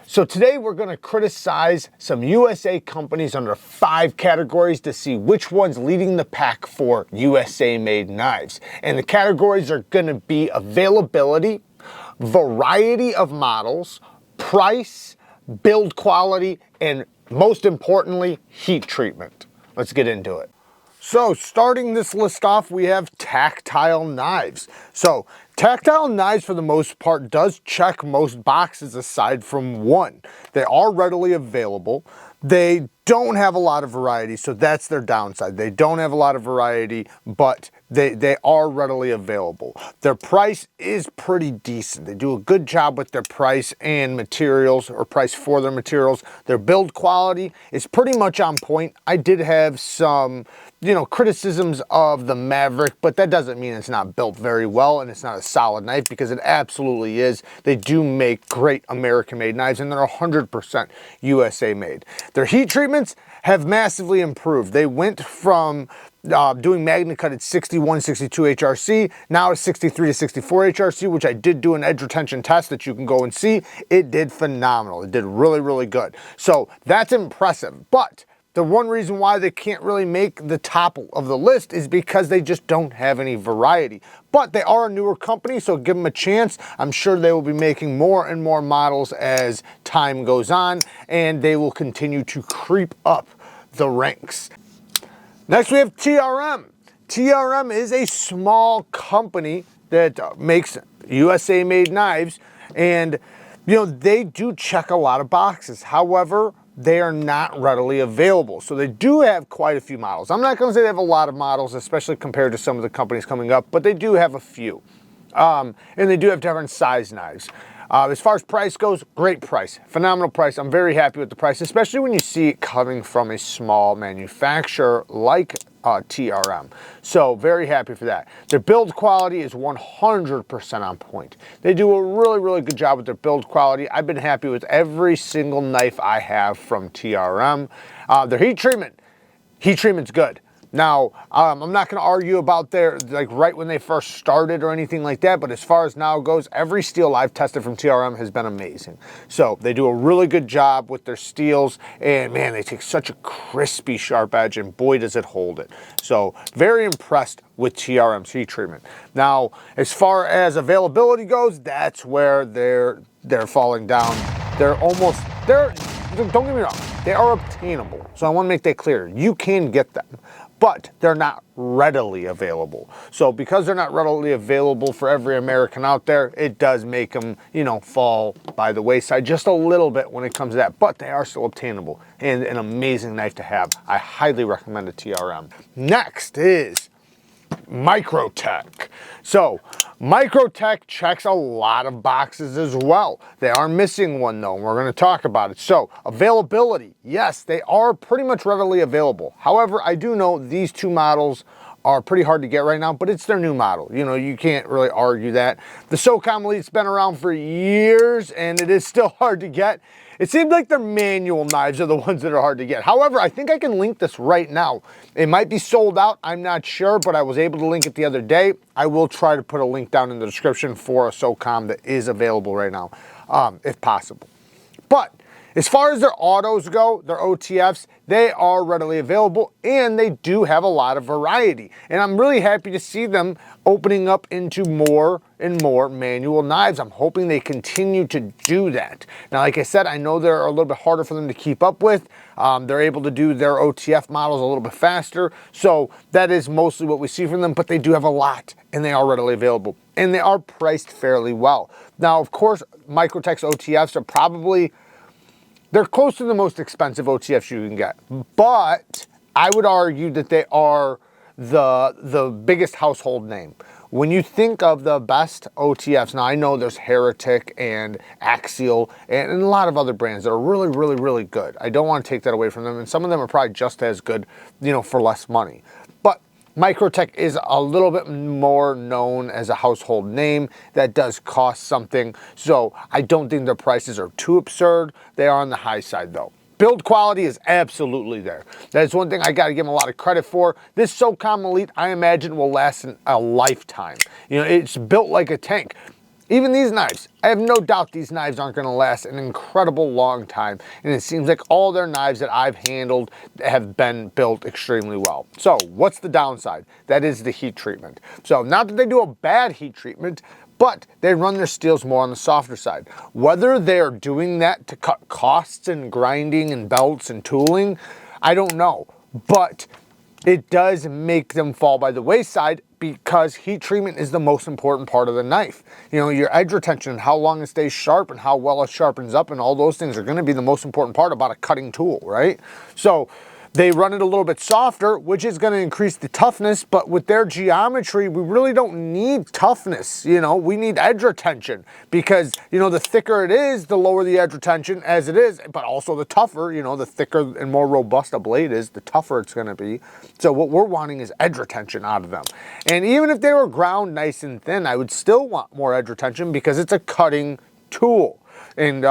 So today we're going to criticize some USA companies under 5 categories to see which one's leading the pack for USA made knives. And the categories are going to be availability, variety of models, price, build quality, and most importantly, heat treatment. Let's get into it. So starting this list off, we have Tactile knives. So Tactile knives for the most part does check most boxes aside from one. They are readily available. They don't have a lot of variety, so that's their downside. They don't have a lot of variety, but they are readily available. Their price is pretty decent. They do a good job with their price and materials, or price for their materials. Their build quality is pretty much on point. I did have some, criticisms of the Maverick, but that doesn't mean it's not built very well and it's not a solid knife, because it absolutely is. They do make great American-made knives, and they're 100% USA made. Their heat treatments have massively improved. They went from doing magnet cut at 61, 62 HRC, now it's 63 to 64 HRC, which I did do an edge retention test that you can go and see. It did phenomenal. It did really, really good. So that's impressive. But the one reason why they can't really make the top of the list is because they just don't have any variety. But they are a newer company, so give them a chance. I'm sure they will be making more and more models as time goes on, and they will continue to creep up the ranks. Next we have TRM. TRM is a small company that makes USA made knives, and they do check a lot of boxes. However, they are not readily available. So they do have quite a few models. I'm not going to say they have a lot of models, especially compared to some of the companies coming up, but they do have a few. And they do have different size knives. As far as price goes, great price, phenomenal price. I'm very happy with the price, especially when you see it coming from a small manufacturer like TRM. So very happy for that. Their build quality is 100% on point. They do a really, really good job with their build quality. I've been happy with every single knife I have from TRM. Their heat treatment's good. Now, I'm not going to argue about their, right when they first started or anything like that, but as far as now goes, every steel I've tested from TRM has been amazing. So they do a really good job with their steels, and man, they take such a crispy, sharp edge, and boy, does it hold it. So very impressed with TRM's heat treatment. Now, as far as availability goes, that's where they're falling down. Don't get me wrong, they are obtainable. So I want to make that clear. You can get them, but they're not readily available. So because they're not readily available for every American out there, it does make them, fall by the wayside just a little bit when it comes to that, but they are still obtainable and an amazing knife to have. I highly recommend a TRM. Next is Microtech. So Microtech checks a lot of boxes as well. They are missing one though, and we're going to talk about it. So availability, yes, they are pretty much readily available. However, I do know these two models are pretty hard to get right now, but it's their new model. You can't really argue that. The SOCOM Elite's been around for years, and it is still hard to get. It seems like their manual knives are the ones that are hard to get. However, I think I can link this right now. It might be sold out, I'm not sure, but I was able to link it the other day. I will try to put a link down in the description for a SOCOM that is available right now, if possible. But as far as their autos go, their OTFs, they are readily available, and they do have a lot of variety. And I'm really happy to see them opening up into more and more manual knives. I'm hoping they continue to do that. Now, like I said, I know they're a little bit harder for them to keep up with. They're able to do their OTF models a little bit faster. So that is mostly what we see from them, but they do have a lot, and they are readily available. And they are priced fairly well. Now, of course, Microtech's OTFs are they're close to the most expensive OTFs you can get, but I would argue that they are the biggest household name. When you think of the best OTFs, now I know there's Heretic and Axial and a lot of other brands that are really, really, really good. I don't want to take that away from them, and some of them are probably just as good, for less money. But Microtech is a little bit more known as a household name that does cost something, so I don't think their prices are too absurd. They are on the high side though. Build quality is absolutely there. That's one thing I got to give them a lot of credit for. This SOCOM Elite, I imagine, will last a lifetime. It's built like a tank. even these knives, I have no doubt these knives aren't going to last an incredible long time. And it seems like all their knives that I've handled have been built extremely well. So what's the downside? That is the heat treatment. So not that they do a bad heat treatment, but they run their steels more on the softer side. Whether they're doing that to cut costs and grinding and belts and tooling, I don't know. But it does make them fall by the wayside because heat treatment is the most important part of the knife. You know, your edge retention and how long it stays sharp and how well it sharpens up and all those things are going to be the most important part about a cutting tool, right? So they run it a little bit softer, which is going to increase the toughness, but with their geometry, we really don't need toughness. You know, we need edge retention because, you know, the thicker it is, the lower the edge retention as it is, but also the tougher, you know, the thicker and more robust a blade is, the tougher it's going to be. So what we're wanting is edge retention out of them. And even if they were ground nice and thin, I would still want more edge retention because it's a cutting tool. And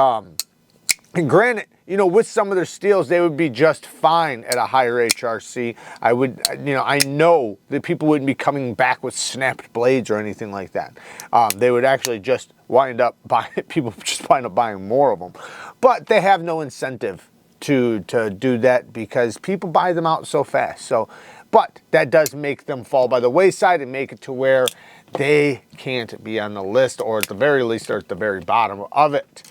granted, you know, with some of their steels, they would be just fine at a higher HRC. I would, you know, I know that people wouldn't be coming back with snapped blades or anything like that. They would actually just wind up buying, people just wind up buying more of them. But they have no incentive to do that because people buy them out so fast. So, but that does make them fall by the wayside and make it to where they can't be on the list, or at the very least, they're at the very bottom of it.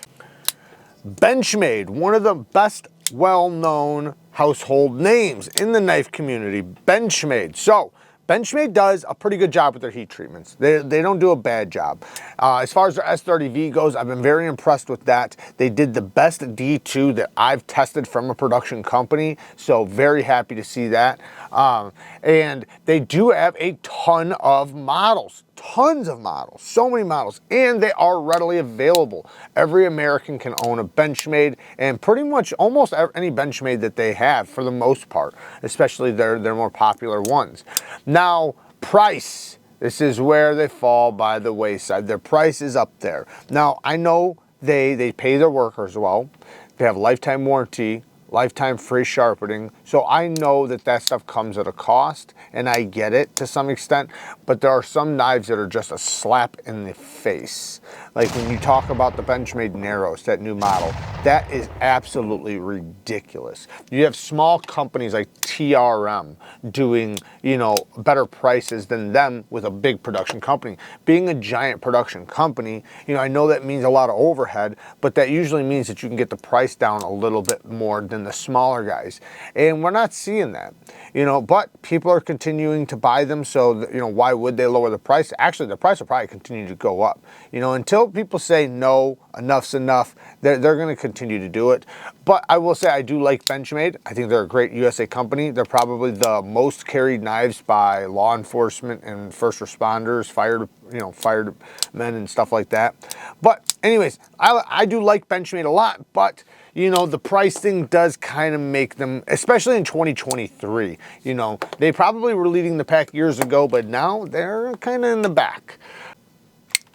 Benchmade, one of the best well-known household names in the knife community, Benchmade. So Benchmade does a pretty good job with their heat treatments. They don't do a bad job. As far as their S30V goes, I've been very impressed with that. They did the best D2 that I've tested from a production company, so very happy to see that. And they do have a ton of models. Tons of models, so many models, and they are readily available. Every American can own a Benchmade, and pretty much almost any Benchmade that they have for the most part, especially their more popular ones. Now, price. This is where they fall by the wayside. Their price is up there. Now, I know they pay their workers well. They have lifetime warranty, lifetime free sharpening. So I know that that stuff comes at a cost, and I get it to some extent, but there are some knives that are just a slap in the face. Like when you talk about the Benchmade Narrows, that new model, that is absolutely ridiculous. You have small companies like TRM doing, you know, better prices than them with a big production company. Being a giant production company, you know, I know that means a lot of overhead, but that usually means that you can get the price down a little bit more than the smaller guys. And we're not seeing that, you know, but people are continuing to buy them. So, you know, why would they lower the price? Actually, the price will probably continue to go up, you know, until people say, no, enough's enough. They're going to continue to do it. But I will say I do like Benchmade. I think they're a great USA company. They're probably the most carried knives by law enforcement and first responders, firemen and stuff like that. But anyways, I do like Benchmade a lot, but you know, the price thing does kind of make them, especially in 2023, you know, they probably were leading the pack years ago, but now they're kind of in the back.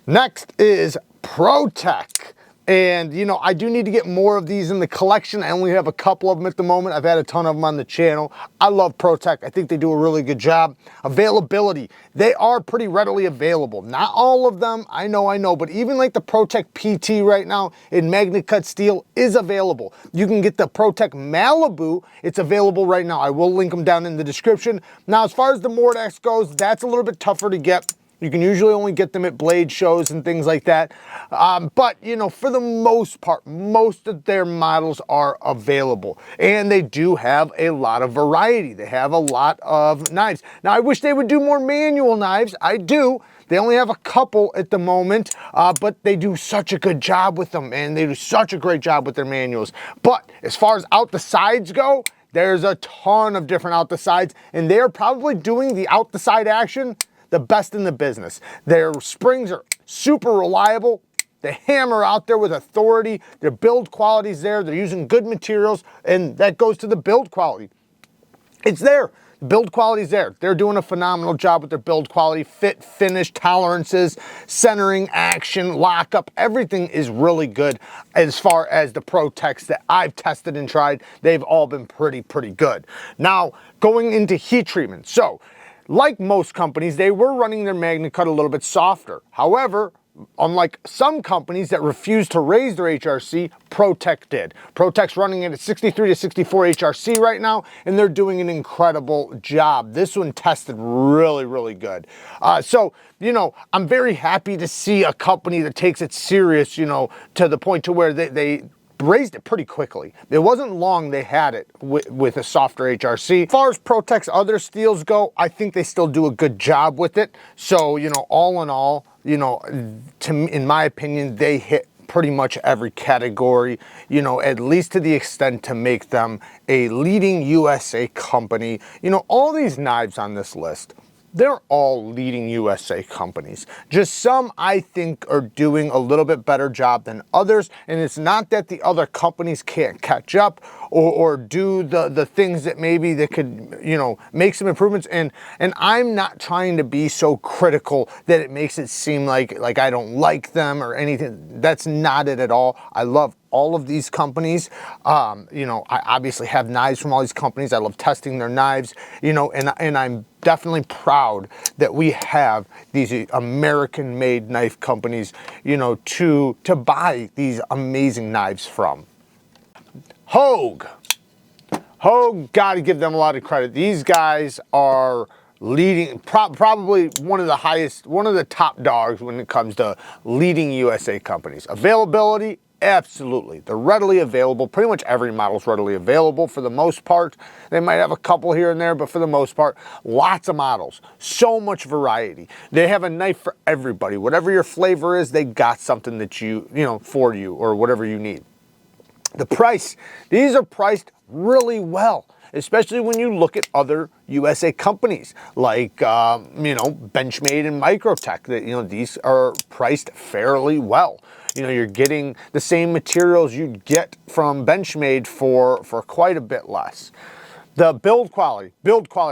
Next is PROTECH. And, you know, I do need to get more of these in the collection. I only have a couple of them at the moment. I've had a ton of them on the channel. I love PROTECH. I think they do a really good job. Availability. They are pretty readily available. Not all of them, I know, but even like the PROTECH PT right now in Magna Cut steel is available. You can get the PROTECH Malibu. It's available right now. I will link them down in the description. Now, as far as the Mordax goes, that's a little bit tougher to get. You can usually only get them at blade shows and things like that. But, you know, for the most part, most of their models are available. And they do have a lot of variety. They have a lot of knives. Now, I wish they would do more manual knives. I do. They only have a couple at the moment, but they do such a good job with them, and they do such a great job with their manuals. But as far as out the sides go, there's a ton of different out the sides, and they're probably doing the out the side action the best in the business. Their springs are super reliable. They hammer out there with authority. Their build quality's there. They're using good materials, and that goes to the build quality. It's there. Build quality's there. They're doing a phenomenal job with their build quality, fit, finish, tolerances, centering, action, lockup. Everything is really good as far as the PROTECHs that I've tested and tried. They've all been pretty good. Now, going into heat treatment. So, like most companies, they were running their Magna Cut a little bit softer. However, unlike some companies that refuse to raise their HRC, PROTECH did. PROTECH's running it at 63 to 64 HRC right now, and they're doing an incredible job. This one tested really, really good. So, you know, I'm very happy to see a company that takes it serious, you know, to the point to where they raised it pretty quickly. It wasn't long they had it with a softer HRC. As far as PROTECH's other steels go, I think they still do a good job with it. So, you know, all in all, you know, in my opinion, they hit pretty much every category, you know, at least to the extent to make them a leading USA company. You know, all these knives on this list, they're all leading USA companies. Just some I think are doing a little bit better job than others, and it's not that the other companies can't catch up or do the things that maybe they could, you know, make some improvements. And I'm not trying to be so critical that it makes it seem like I don't like them or anything. That's not it at all. I love all of these companies. You know, I obviously have knives from all these companies. I love testing their knives, you know, and I'm definitely proud that we have these American-made knife companies, you know, to buy these amazing knives from. Hogue. Hogue, gotta give them a lot of credit. These guys are leading, probably one of the top dogs when it comes to leading USA companies. Availability, absolutely. They're readily available. Pretty much every model is readily available for the most part. They might have a couple here and there, but for the most part, lots of models. So much variety. They have a knife for everybody. Whatever your flavor is, they got something that you know, for you or whatever you need. The price, these are priced really well, especially when you look at other USA companies like, you know, Benchmade and Microtech. That, you know, these are priced fairly well. You know, you're getting the same materials you'd get from Benchmade for quite a bit less. The build quality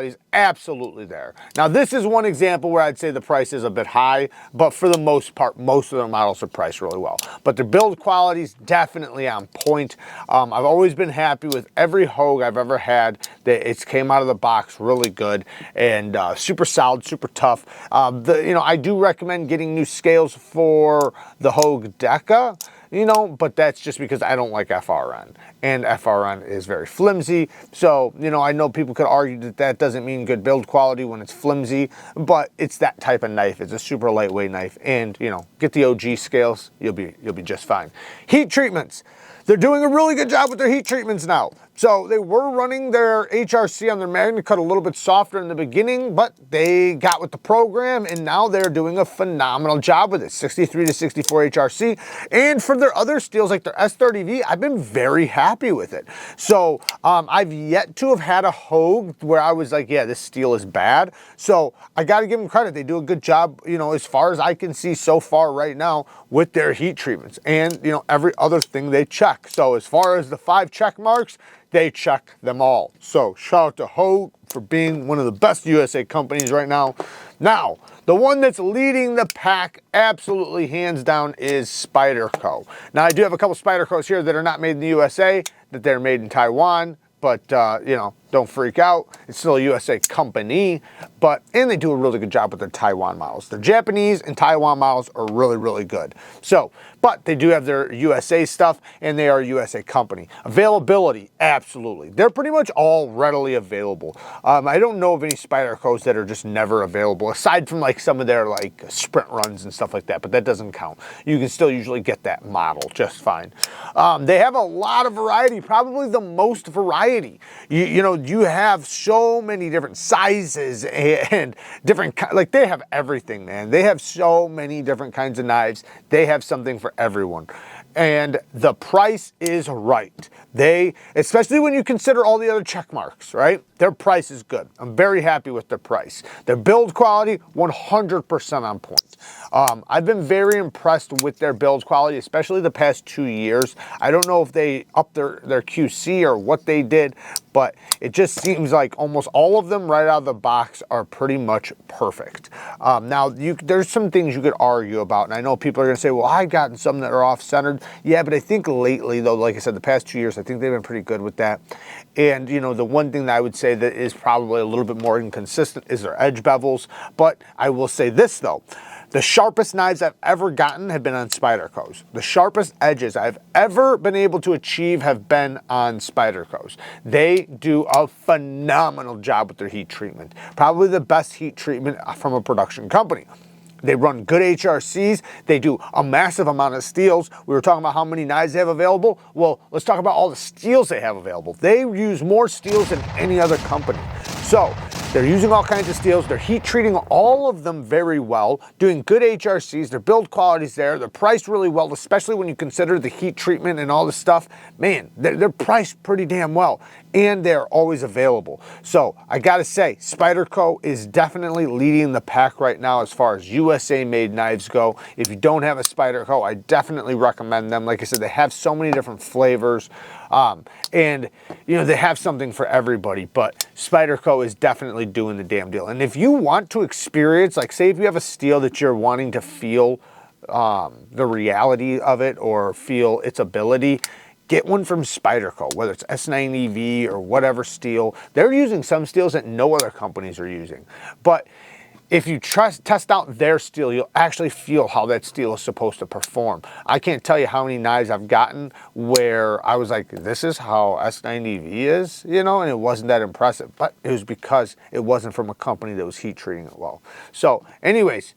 is absolutely there. Now, this is one example where I'd say the price is a bit high, but for the most part, most of their models are priced really well. But the build quality is definitely on point. I've always been happy with every Hogue I've ever had. It came out of the box really good and super solid, super tough. You know, I do recommend getting new scales for the Hogue Deca, you know, but that's just because I don't like FRN, and FRN is very flimsy. So, you know, I know people could argue that that doesn't mean good build quality when it's flimsy, but it's that type of knife. It's a super lightweight knife, and, you know, get the OG scales, you'll be just fine. Heat treatments. They're doing a really good job with their heat treatments now. So they were running their HRC on their magnet cut a little bit softer in the beginning, but they got with the program and now they're doing a phenomenal job with it. 63 to 64 HRC. And for their other steels like their S30V, I've been very happy with it. So I've yet to have had a Hogue where I was like, yeah, this steel is bad. So I got to give them credit. They do a good job, you know, as far as I can see so far right now with their heat treatments and, you know, every other thing they check. So as far as the 5 check marks, they check them all. So shout out to Hogue for being one of the best USA companies right now. Now, the one that's leading the pack, absolutely hands down, is Spyderco. Now, I do have a couple Spydercos here that are not made in the USA, that they're made in Taiwan, but, you know, don't freak out. It's still a USA company, and they do a really good job with their Taiwan models. Their Japanese and Taiwan models are really, really good. So, but they do have their USA stuff, and they are a USA company. Availability, absolutely. They're pretty much all readily available. I don't know of any Spydercos that are just never available, aside from like some of their like sprint runs and stuff like that, but that doesn't count. You can still usually get that model just fine. They have a lot of variety, probably the most variety. You know, you have so many different sizes and different, like they have everything, man. They have so many different kinds of knives. They have something for everyone. And the price is right. Especially when you consider all the other check marks, right? Their price is good. I'm very happy with their price. Their build quality, 100% on point. I've been very impressed with their build quality, especially the past 2 years. I don't know if they upped their QC or what they did, but it just seems like almost all of them right out of the box are pretty much perfect. Now, there's some things you could argue about, and I know people are going to say, well, I've gotten some that are off-centered. Yeah, but I think lately, though, like I said, the past 2 years, I think they've been pretty good with that. And, you know, the one thing that I would say that is probably a little bit more inconsistent is their edge bevels. But I will say this, though. The sharpest knives I've ever gotten have been on Spydercos. The sharpest edges I've ever been able to achieve have been on Spydercos. They do a phenomenal job with their heat treatment. Probably the best heat treatment from a production company. They run good HRCs. They do a massive amount of steels. We were talking about how many knives they have available. Well, let's talk about all the steels they have available. They use more steels than any other company. So they're using all kinds of steels. They're heat treating all of them very well, doing good HRCs. Their build quality's there. They're priced really well, especially when you consider the heat treatment and all this stuff. Man, they're priced pretty damn well, and they're always available. So I gotta say, Spyderco is definitely leading the pack right now as far as USA-made knives go. If you don't have a Spyderco, I definitely recommend them. Like I said, they have so many different flavors, and you know, they have something for everybody, but Spyderco is definitely doing the damn deal. And if you want to experience, like say if you have a steel that you're wanting to feel the reality of it or feel its ability, get one from Spyderco, whether it's S90V or whatever steel. They're using some steels that no other companies are using. But if you test out their steel, you'll actually feel how that steel is supposed to perform. I can't tell you how many knives I've gotten where I was like, this is how S90V is, you know, and it wasn't that impressive. But it was because it wasn't from a company that was heat treating it well. So anyways,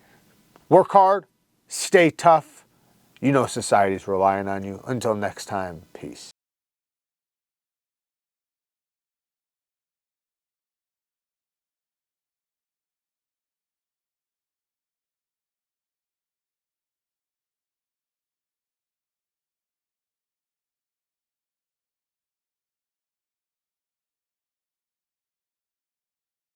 work hard, stay tough. You know society's relying on you. Until next time, peace.